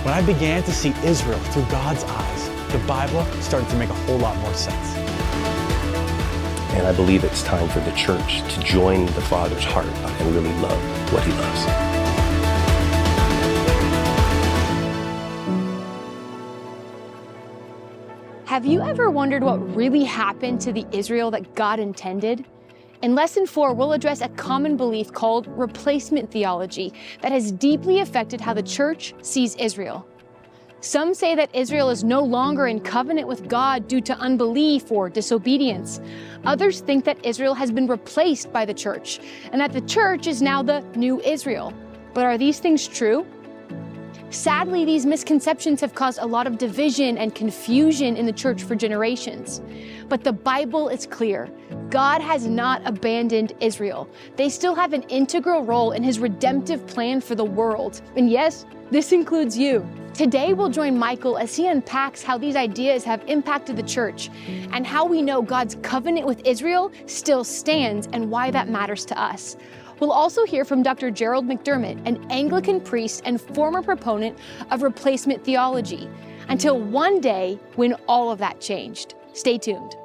When I began to see Israel through God's eyes, the Bible started to make a whole lot more sense. And I believe it's time for the church to join the Father's heart and really love what He loves. Have you ever wondered what really happened to the Israel that God intended? In Lesson 4, we'll address a common belief called replacement theology that has deeply affected how the church sees Israel. Some say that Israel is no longer in covenant with God due to unbelief or disobedience. Others think that Israel has been replaced by the church, and that the church is now the new Israel. But are these things true? Sadly, these misconceptions have caused a lot of division and confusion in the church for generations. But the Bible is clear. God has not abandoned Israel. They still have an integral role in His redemptive plan for the world. And yes, this includes you. Today, we'll join Michael as he unpacks how these ideas have impacted the church and how we know God's covenant with Israel still stands and why that matters to us. We'll also hear from Dr. Gerald McDermott, an Anglican priest and former proponent of replacement theology, until one day when all of that changed. Stay tuned.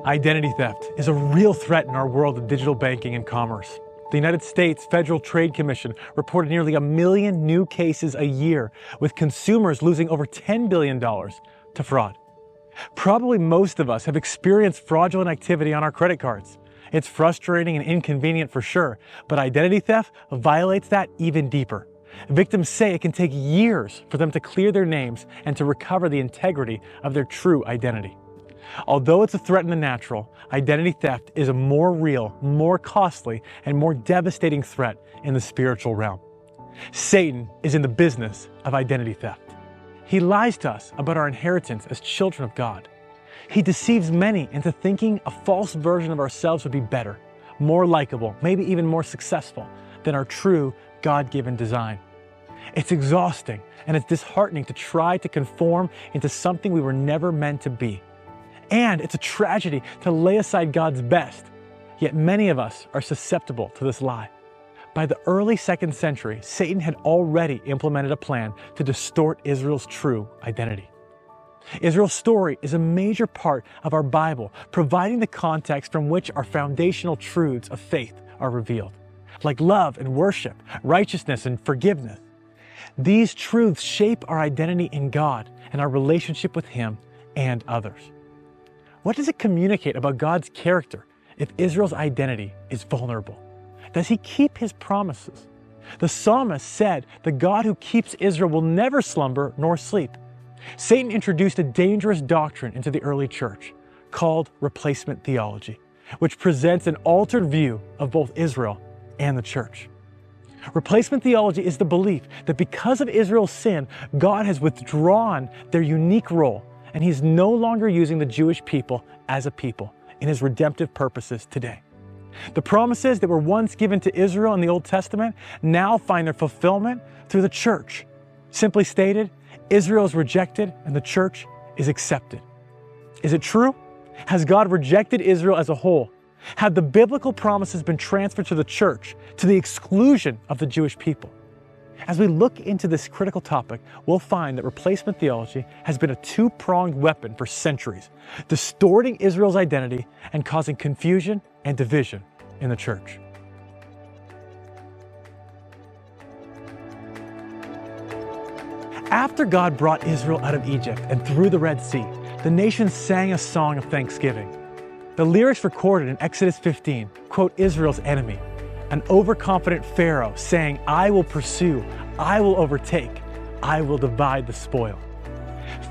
Identity theft is a real threat in our world of digital banking and commerce. The United States Federal Trade Commission reported nearly 1 million new cases a year, with consumers losing over $10 billion to fraud. Probably most of us have experienced fraudulent activity on our credit cards. It's frustrating and inconvenient for sure, but identity theft violates that even deeper. Victims say it can take years for them to clear their names and to recover the integrity of their true identity. Although it's a threat in the natural, identity theft is a more real, more costly, and more devastating threat in the spiritual realm. Satan is in the business of identity theft. He lies to us about our inheritance as children of God. He deceives many into thinking a false version of ourselves would be better, more likable, maybe even more successful than our true God-given design. It's exhausting and it's disheartening to try to conform into something we were never meant to be. And it's a tragedy to lay aside God's best, yet many of us are susceptible to this lie. By the early 2nd century, Satan had already implemented a plan to distort Israel's true identity. Israel's story is a major part of our Bible, providing the context from which our foundational truths of faith are revealed, like love and worship, righteousness and forgiveness. These truths shape our identity in God and our relationship with Him and others. What does it communicate about God's character if Israel's identity is vulnerable? Does He keep His promises? The psalmist said, "The God who keeps Israel will never slumber nor sleep." Satan introduced a dangerous doctrine into the early church called replacement theology, which presents an altered view of both Israel and the church. Replacement theology is the belief that because of Israel's sin, God has withdrawn their unique role, and He's no longer using the Jewish people as a people in His redemptive purposes today. The promises that were once given to Israel in the Old Testament now find their fulfillment through the church. Simply stated, Israel is rejected and the church is accepted. Is it true? Has God rejected Israel as a whole? Have the biblical promises been transferred to the church to the exclusion of the Jewish people? As we look into this critical topic, we'll find that replacement theology has been a two-pronged weapon for centuries, distorting Israel's identity and causing confusion and division in the church. After God brought Israel out of Egypt and through the Red Sea, the nation sang a song of thanksgiving. The lyrics recorded in Exodus 15 quote Israel's enemy, an overconfident Pharaoh saying, "I will pursue, I will overtake, I will divide the spoil."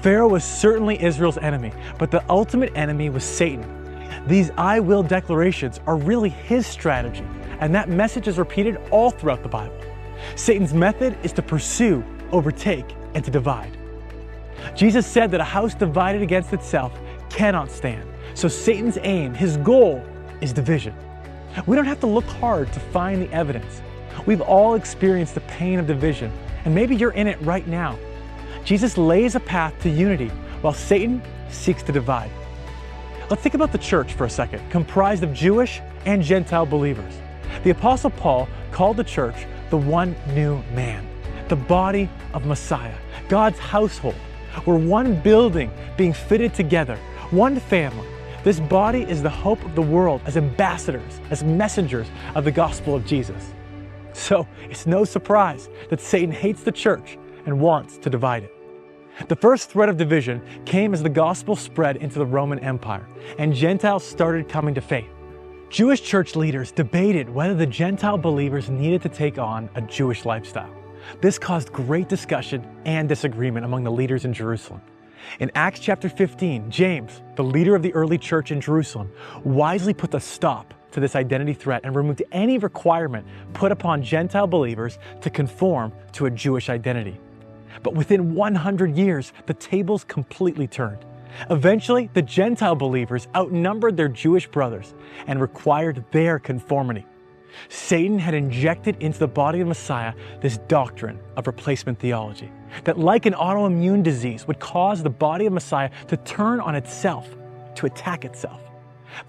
Pharaoh was certainly Israel's enemy, but the ultimate enemy was Satan. These "I will" declarations are really his strategy, and that message is repeated all throughout the Bible. Satan's method is to pursue, overtake, and to divide. Jesus said that a house divided against itself cannot stand. So Satan's aim, his goal, is division. We don't have to look hard to find the evidence. We've all experienced the pain of division, and maybe you're in it right now. Jesus lays a path to unity while Satan seeks to divide. Let's think about the church for a second, comprised of Jewish and Gentile believers. The Apostle Paul called the church the one new man, the body of Messiah, God's household. We're one building being fitted together, one family. This body is the hope of the world as ambassadors, as messengers of the gospel of Jesus. So it's no surprise that Satan hates the church and wants to divide it. The first threat of division came as the gospel spread into the Roman Empire and Gentiles started coming to faith. Jewish church leaders debated whether the Gentile believers needed to take on a Jewish lifestyle. This caused great discussion and disagreement among the leaders in Jerusalem. In Acts chapter 15, James, the leader of the early church in Jerusalem, wisely put a stop to this identity threat and removed any requirement put upon Gentile believers to conform to a Jewish identity. But within 100 years, the tables completely turned. Eventually, the Gentile believers outnumbered their Jewish brothers and required their conformity. Satan had injected into the body of Messiah this doctrine of replacement theology, that like an autoimmune disease would cause the body of Messiah to turn on itself, to attack itself.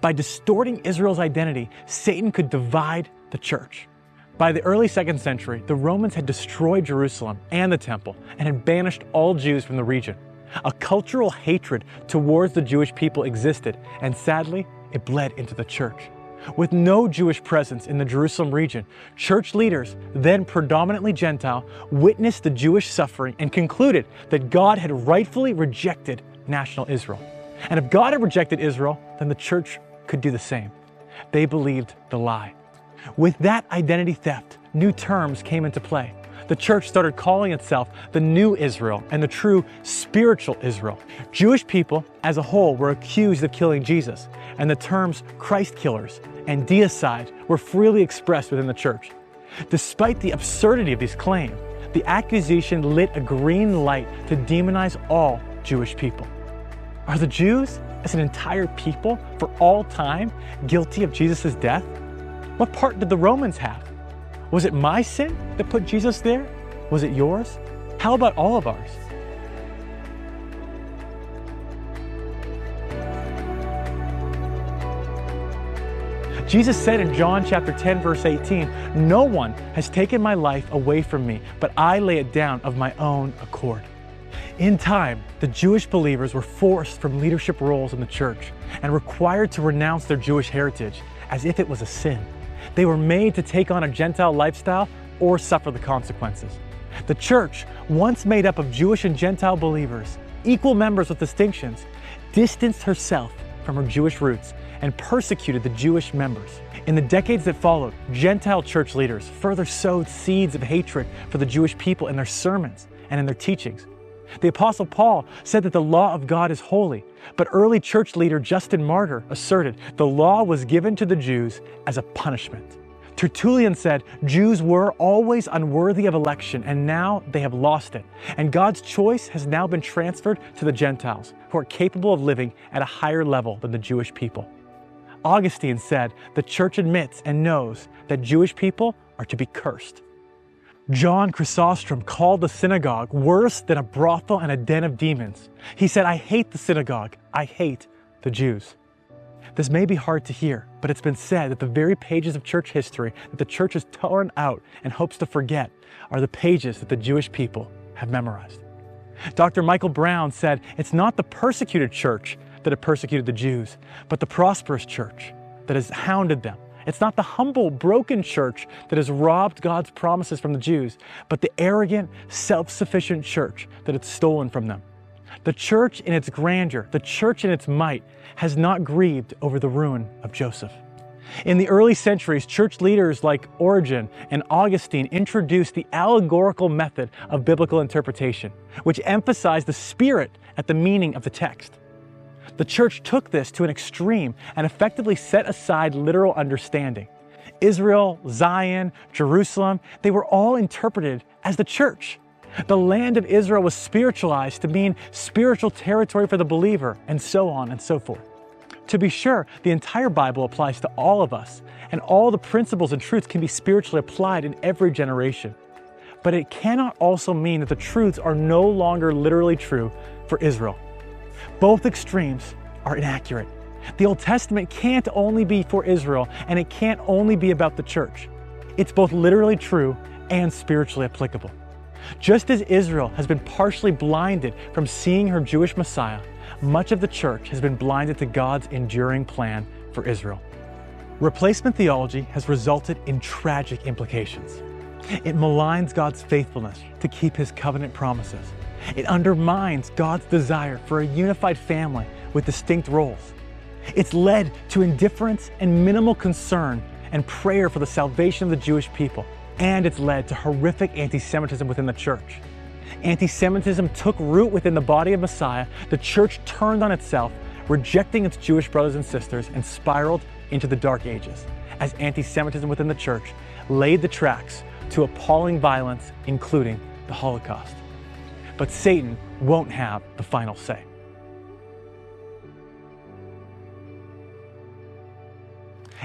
By distorting Israel's identity, Satan could divide the church. By the early 2nd century, the Romans had destroyed Jerusalem and the temple and had banished all Jews from the region. A cultural hatred towards the Jewish people existed, and sadly, it bled into the church. With no Jewish presence in the Jerusalem region, church leaders, then predominantly Gentile, witnessed the Jewish suffering and concluded that God had rightfully rejected national Israel. And if God had rejected Israel, then the church could do the same. They believed the lie. With that identity theft, new terms came into play. The church started calling itself the New Israel and the true spiritual Israel. Jewish people as a whole were accused of killing Jesus, and the terms Christ killers and deicide were freely expressed within the church. Despite the absurdity of these claims, the accusation lit a green light to demonize all Jewish people. Are the Jews, as an entire people, for all time, guilty of Jesus' death? What part did the Romans have? Was it my sin that put Jesus there? Was it yours? How about all of ours? Jesus said in John chapter 10, verse 18, "No one has taken my life away from me, but I lay it down of my own accord." In time, the Jewish believers were forced from leadership roles in the church and required to renounce their Jewish heritage as if it was a sin. They were made to take on a Gentile lifestyle or suffer the consequences. The church, once made up of Jewish and Gentile believers, equal members with distinctions, distanced herself from her Jewish roots and persecuted the Jewish members. In the decades that followed, Gentile church leaders further sowed seeds of hatred for the Jewish people in their sermons and in their teachings. The Apostle Paul said that the law of God is holy, but early church leader Justin Martyr asserted the law was given to the Jews as a punishment. Tertullian said Jews were always unworthy of election, and now they have lost it, and God's choice has now been transferred to the Gentiles, who are capable of living at a higher level than the Jewish people. Augustine said the church admits and knows that Jewish people are to be cursed. John Chrysostom called the synagogue worse than a brothel and a den of demons. He said, "I hate the synagogue. I hate the Jews." This may be hard to hear, but it's been said that the very pages of church history that the church has torn out and hopes to forget are the pages that the Jewish people have memorized. Dr. Michael Brown said, "It's not the persecuted church that have persecuted the Jews, but the prosperous church that has hounded them. It's not the humble, broken church that has robbed God's promises from the Jews, but the arrogant, self-sufficient church that has stolen from them. The church in its grandeur, the church in its might, has not grieved over the ruin of Joseph." In the early centuries, church leaders like Origen and Augustine introduced the allegorical method of biblical interpretation, which emphasized the spirit at the meaning of the text. The church took this to an extreme and effectively set aside literal understanding. Israel, Zion, Jerusalem, they were all interpreted as the church. The land of Israel was spiritualized to mean spiritual territory for the believer, and so on and so forth. To be sure, the entire Bible applies to all of us, and all the principles and truths can be spiritually applied in every generation. But it cannot also mean that the truths are no longer literally true for Israel. Both extremes are inaccurate. The Old Testament can't only be for Israel, and it can't only be about the church. It's both literally true and spiritually applicable. Just as Israel has been partially blinded from seeing her Jewish Messiah, much of the church has been blinded to God's enduring plan for Israel. Replacement theology has resulted in tragic implications. It maligns God's faithfulness to keep His covenant promises. It undermines God's desire for a unified family with distinct roles. It's led to indifference and minimal concern and prayer for the salvation of the Jewish people. And it's led to horrific anti-Semitism within the church. Anti-Semitism took root within the body of Messiah. The church turned on itself, rejecting its Jewish brothers and sisters, and spiraled into the Dark Ages, as anti-Semitism within the church laid the tracks to appalling violence, including the Holocaust. But Satan won't have the final say.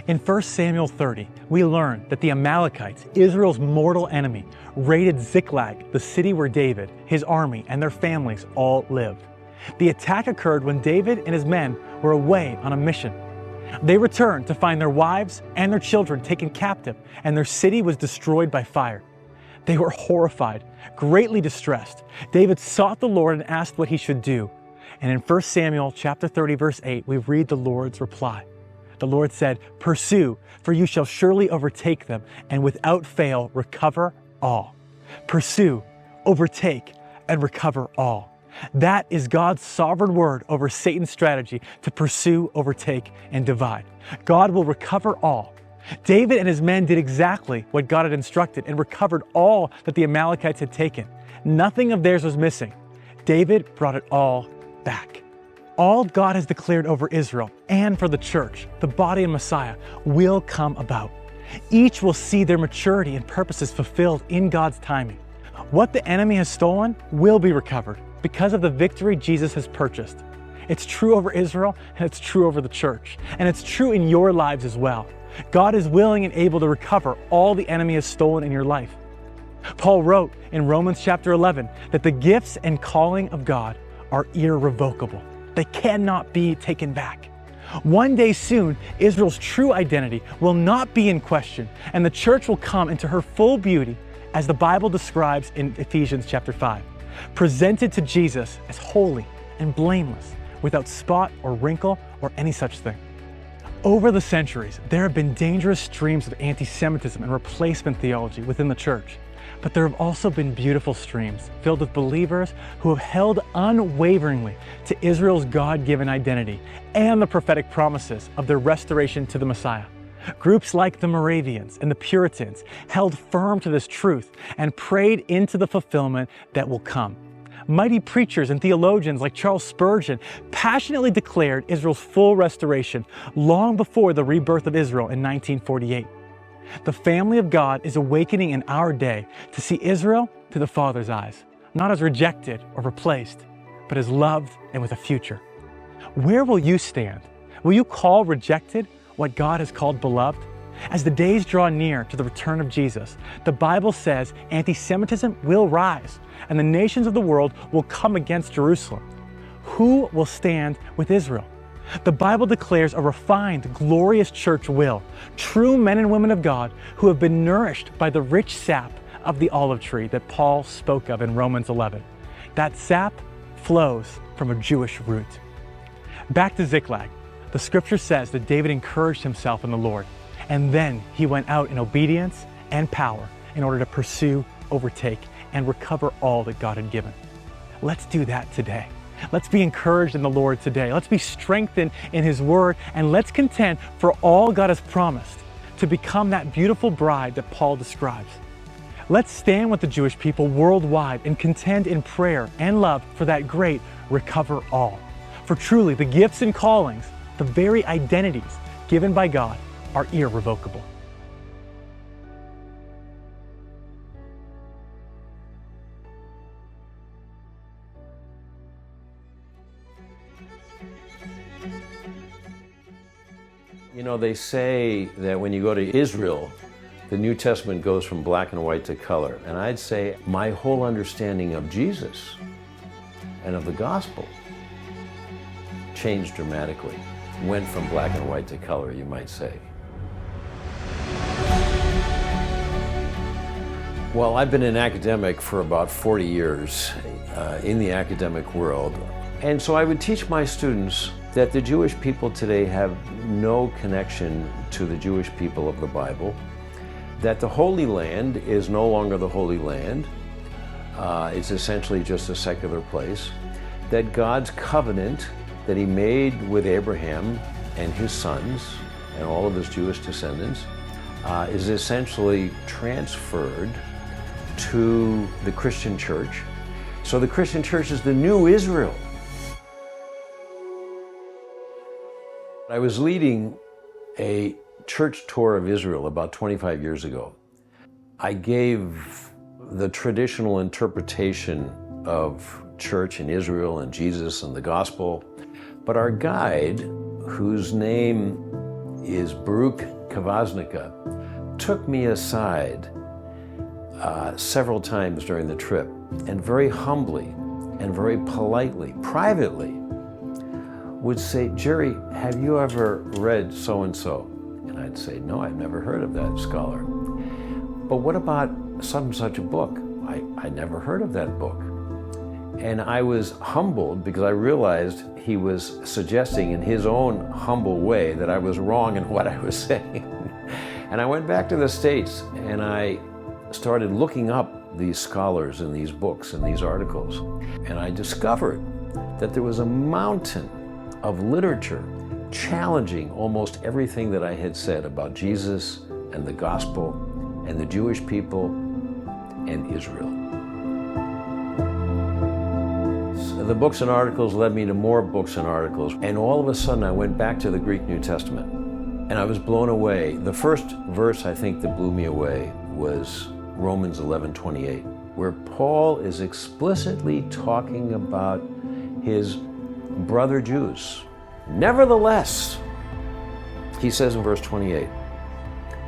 In 1 Samuel 30, we learn that the Amalekites, Israel's mortal enemy, raided Ziklag, the city where David, his army, and their families all lived. The attack occurred when David and his men were away on a mission. They returned to find their wives and their children taken captive, and their city was destroyed by fire. They were horrified, greatly distressed. David sought the Lord and asked what he should do. And in 1 Samuel chapter 30, verse 8, we read the Lord's reply. The Lord said, "Pursue, for you shall surely overtake them, and without fail recover all." Pursue, overtake, and recover all. That is God's sovereign word over Satan's strategy to pursue, overtake, and divide. God will recover all. David and his men did exactly what God had instructed and recovered all that the Amalekites had taken. Nothing of theirs was missing. David brought it all back. All God has declared over Israel and for the church, the body of Messiah, will come about. Each will see their maturity and purposes fulfilled in God's timing. What the enemy has stolen will be recovered because of the victory Jesus has purchased. It's true over Israel, and it's true over the church, and it's true in your lives as well. God is willing and able to recover all the enemy has stolen in your life. Paul wrote in Romans chapter 11 that the gifts and calling of God are irrevocable. They cannot be taken back. One day soon, Israel's true identity will not be in question, and the church will come into her full beauty as the Bible describes in Ephesians chapter 5, presented to Jesus as holy and blameless, without spot or wrinkle or any such thing. Over the centuries, there have been dangerous streams of anti-Semitism and replacement theology within the church. But there have also been beautiful streams filled with believers who have held unwaveringly to Israel's God-given identity and the prophetic promises of their restoration to the Messiah. Groups like the Moravians and the Puritans held firm to this truth and prayed into the fulfillment that will come. Mighty preachers and theologians like Charles Spurgeon passionately declared Israel's full restoration long before the rebirth of Israel in 1948. The family of God is awakening in our day to see Israel through the Father's eyes, not as rejected or replaced, but as loved and with a future. Where will you stand? Will you call rejected what God has called beloved? As the days draw near to the return of Jesus, the Bible says anti-Semitism will rise and the nations of the world will come against Jerusalem. Who will stand with Israel? The Bible declares a refined, glorious church will, true men and women of God who have been nourished by the rich sap of the olive tree that Paul spoke of in Romans 11. That sap flows from a Jewish root. Back to Ziklag, the scripture says that David encouraged himself in the Lord, and then he went out in obedience and power in order to pursue, overtake, and recover all that God had given. Let's do that today. Let's be encouraged in the Lord today. Let's be strengthened in His Word, and let's contend for all God has promised to become that beautiful bride that Paul describes. Let's stand with the Jewish people worldwide and contend in prayer and love for that great recover all. For truly, the gifts and callings, the very identities given by God, are irrevocable. You know, they say that when you go to Israel, the New Testament goes from black and white to color. And I'd say my whole understanding of Jesus and of the gospel changed dramatically. went from black and white to color, you might say. Well, I've been an academic for about 40 years in the academic world. And so I would teach my students that the Jewish people today have no connection to the Jewish people of the Bible, that the Holy Land is no longer the Holy Land. It's essentially just a secular place, that God's covenant that he made with Abraham and his sons and all of his Jewish descendants is essentially transferred to the Christian church. So the Christian church is the new Israel. I was leading a church tour of Israel about 25 years ago. I gave the traditional interpretation of church in Israel and Jesus and the gospel, but our guide, whose name is Baruch Kavaznika, took me aside several times during the trip, and very humbly and very politely, privately, would say, "Jerry, have you ever read so-and-so?" And I'd say, "No, I've never heard of that scholar." "But what about such a book?" I never heard of that book. And I was humbled because I realized he was suggesting in his own humble way that I was wrong in what I was saying. And I went back to the States and I started looking up these scholars and these books and these articles. And I discovered that there was a mountain of literature challenging almost everything that I had said about Jesus and the gospel and the Jewish people and Israel. So the books and articles led me to more books and articles, and all of a sudden I went back to the Greek New Testament, and I was blown away. The first verse I think that blew me away was Romans 11:28, where Paul is explicitly talking about his brother Jews. Nevertheless, he says in verse 28,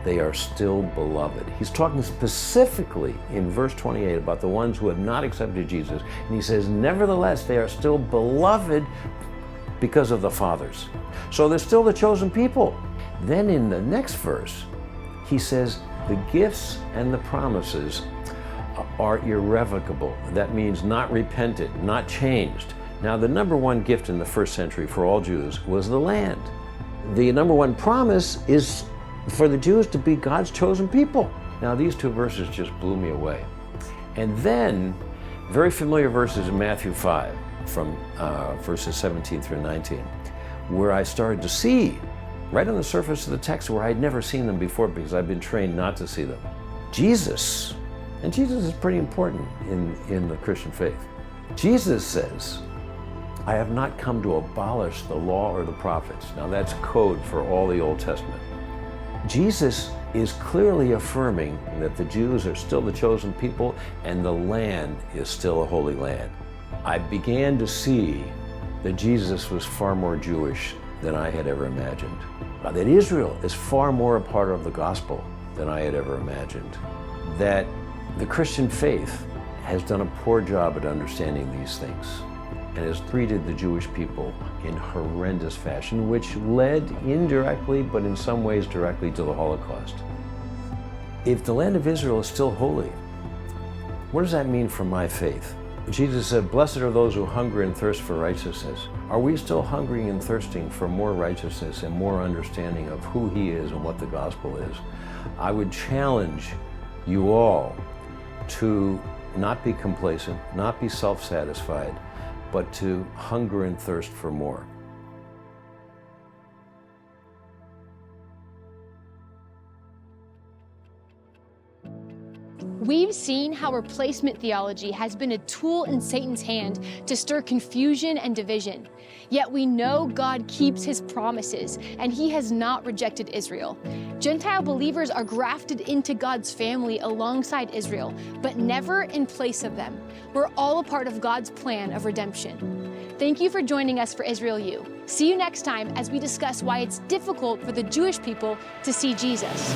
they are still beloved. He's talking specifically in verse 28 about the ones who have not accepted Jesus. And he says, nevertheless, they are still beloved because of the fathers. So they're still the chosen people. Then in the next verse, he says, the gifts and the promises are irrevocable. That means not repented, not changed. Now, the number one gift in the first century for all Jews was the land. The number one promise is for the Jews to be God's chosen people. Now, these two verses just blew me away. And then, very familiar verses in Matthew 5, from verses 17 through 19, where I started to see, right on the surface of the text, where I'd never seen them before because I've been trained not to see them. Jesus, and Jesus is pretty important in the Christian faith. Jesus says, I have not come to abolish the law or the prophets. Now that's code for all the Old Testament. Jesus is clearly affirming that the Jews are still the chosen people and the land is still a holy land. I began to see that Jesus was far more Jewish than I had ever imagined. That Israel is far more a part of the gospel than I had ever imagined. That the Christian faith has done a poor job at understanding these things and has treated the Jewish people in horrendous fashion, which led indirectly, but in some ways directly, to the Holocaust. If the land of Israel is still holy, what does that mean for my faith? Jesus said, blessed are those who hunger and thirst for righteousness. Are we still hungering and thirsting for more righteousness and more understanding of who He is and what the gospel is? I would challenge you all to not be complacent, not be self-satisfied, but to hunger and thirst for more. We've seen how replacement theology has been a tool in Satan's hand to stir confusion and division. Yet we know God keeps His promises, and He has not rejected Israel. Gentile believers are grafted into God's family alongside Israel, but never in place of them. We're all a part of God's plan of redemption. Thank you for joining us for Israel U. See you next time as we discuss why it's difficult for the Jewish people to see Jesus.